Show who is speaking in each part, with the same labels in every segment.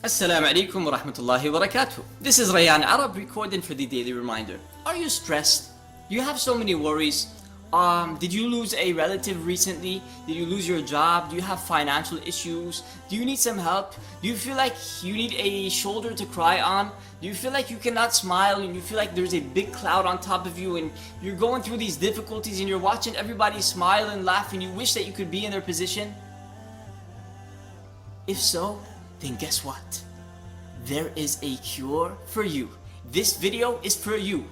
Speaker 1: Assalamu alaikum wa rahmatullahi wa barakatuh. This is Rayan Arab recording for the daily reminder. Are you stressed? Do you have so many worries? Did you lose a relative recently? Did you lose your job? Do you have financial issues? Do you need some help? Do you feel like you need a shoulder to cry on? Do you feel like you cannot smile and you feel like there's a big cloud on top of you and you're going through these difficulties and you're watching everybody smile and laugh and you wish that you could be in their position? If so, then guess what? There is a cure for you. This video is for you.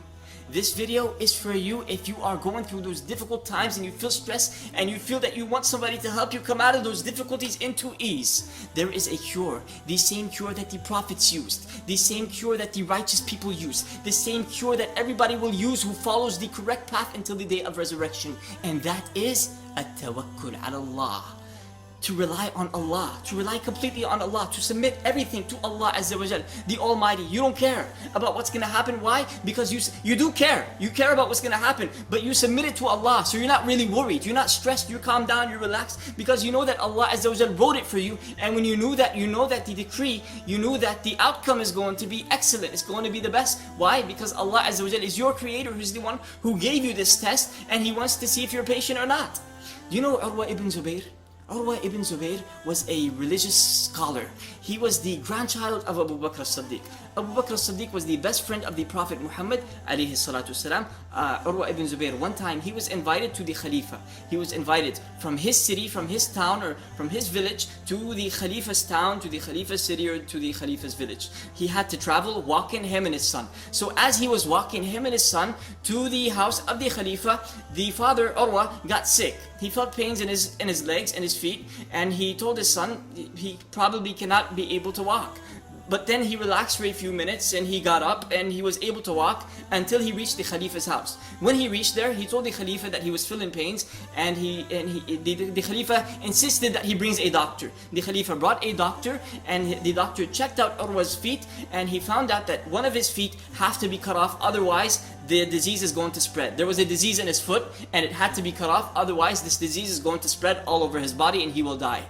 Speaker 1: This video is for you if you are going through those difficult times and you feel stressed and you feel that you want somebody to help you come out of those difficulties into ease. There is a cure, the same cure that the prophets used, the same cure that the righteous people used, the same cure that everybody will use who follows the correct path until the day of resurrection. And that is at-tawakkul ala Allah. To rely on Allah, to rely completely on Allah, to submit everything to Allah Azza wa Jal, the Almighty. You don't care about what's going to happen. Why? Because you do care. You care about what's going to happen, but you submit it to Allah, so you're not really worried. You're not stressed. You calm down. You're relaxed because you know that Allah Azza wa Jal wrote it for you. And when you know that the decree, you know that the outcome is going to be excellent. It's going to be the best. Why? Because Allah Azza wa Jal is your creator, who's the one who gave you this test, and He wants to see if you're patient or not. Do you know Urwa ibn Zubayr? Urwa ibn Zubayr was a religious scholar. He was the grandchild of Abu Bakr as-Siddiq. Abu Bakr as-Siddiq was the best friend of the Prophet Muhammad alayhi salatu wasalam. Urwa ibn Zubayr, one time he was invited to the Khalifa. He was invited from his city, from his town or from his village to the Khalifa's town, to the Khalifa's city or to the Khalifa's village. He had to travel walking, him and his son. So as he was walking, him and his son, to the house of the Khalifa, the father Urwa got sick. He felt pains in his legs and his feet, and he told his son he probably cannot be able to walk. But then he relaxed for a few minutes and he got up and he was able to walk until he reached the Khalifa's house. When he reached there, he told the Khalifa that he was feeling pains, and the Khalifa insisted that he brings a doctor. The Khalifa brought a doctor, and the doctor checked out Urwa's feet, and he found out that one of his feet have to be cut off, otherwise the disease is going to spread. There was a disease in his foot and it had to be cut off, otherwise this disease is going to spread all over his body and he will die.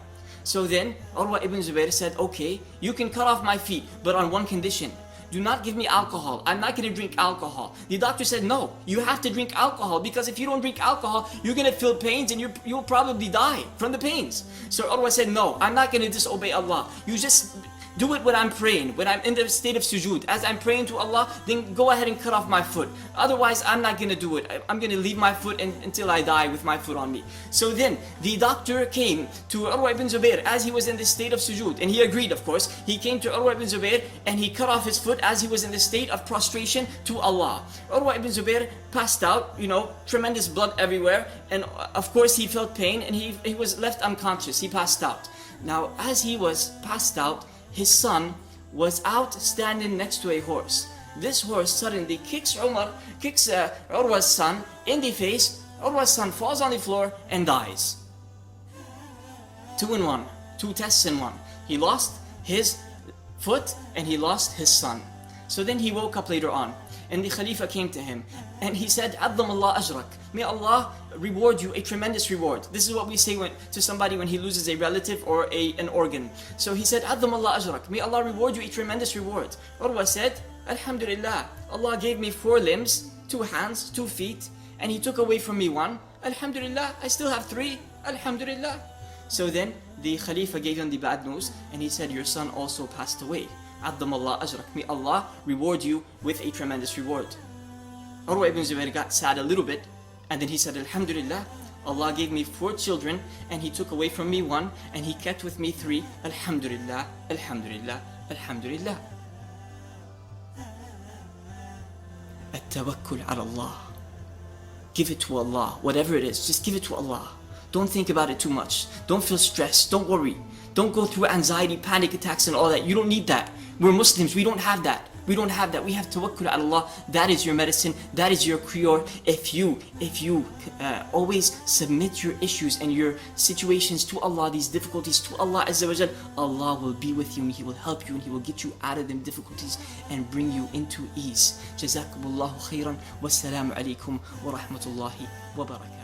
Speaker 1: So then Urwa ibn Zubayr said, okay, you can cut off my feet, but on one condition. Do not give me alcohol. I'm not going to drink alcohol. The doctor said, no, you have to drink alcohol, because if you don't drink alcohol, you're going to feel pains and you'll probably die from the pains. So Urwa said, no, I'm not going to disobey Allah. You just do it when I'm praying, when I'm in the state of sujood. As I'm praying to Allah, then go ahead and cut off my foot. Otherwise, I'm not going to do it. I'm going to leave my foot until I die with my foot on me. So then, the doctor came to Urwa ibn Zubayr as he was in the state of sujood. And he agreed, of course. He came to Urwa ibn Zubayr and he cut off his foot as he was in the state of prostration to Allah. Urwa ibn Zubayr passed out, tremendous blood everywhere. And of course, he felt pain and he was left unconscious. He passed out. Now, as he was passed out, his son was out standing next to a horse. This horse suddenly kicks Urwa's son in the face. Urwa's son falls on the floor and dies. 2 in 1, 2 tests in 1. He lost his foot and he lost his son. So then he woke up later on, and the Khalifa came to him and he said, "Azzam Allah ajrak." May Allah reward you a tremendous reward. This is what we say to somebody when he loses a relative or an organ. So he said, "Azzam Allah ajrak." May Allah reward you a tremendous reward. Urwa said, "Alhamdulillah, Allah gave me 4 limbs, 2 hands, 2 feet, and He took away from me 1. Alhamdulillah, I still have 3. Alhamdulillah." So then the Khalifa gave him the bad news and he said, "Your son also passed away. Azzam Allah ajrak." May Allah reward you with a tremendous reward. Urwa ibn Zubayr got sad a little bit, and then he said, "Alhamdulillah, Allah gave me 4 children and He took away from me 1 and He kept with me 3. Alhamdulillah, Alhamdulillah, Alhamdulillah." At-tawakkul ala Allah. Give it to Allah. Whatever it is, just give it to Allah. Don't think about it too much. Don't feel stressed. Don't worry. Don't go through anxiety, panic attacks and all that. You don't need that. We're Muslims. We don't have that. We don't have that. We have tawakkul ala Allah. That is your medicine. That is your cure. If you always submit your issues and your situations to Allah, these difficulties to Allah Azza wa Jal, Allah will be with you and He will help you and He will get you out of them difficulties and bring you into ease. Jazakumullahu khairan. Wassalamu alaikum wa rahmatullahi wa barakatuh.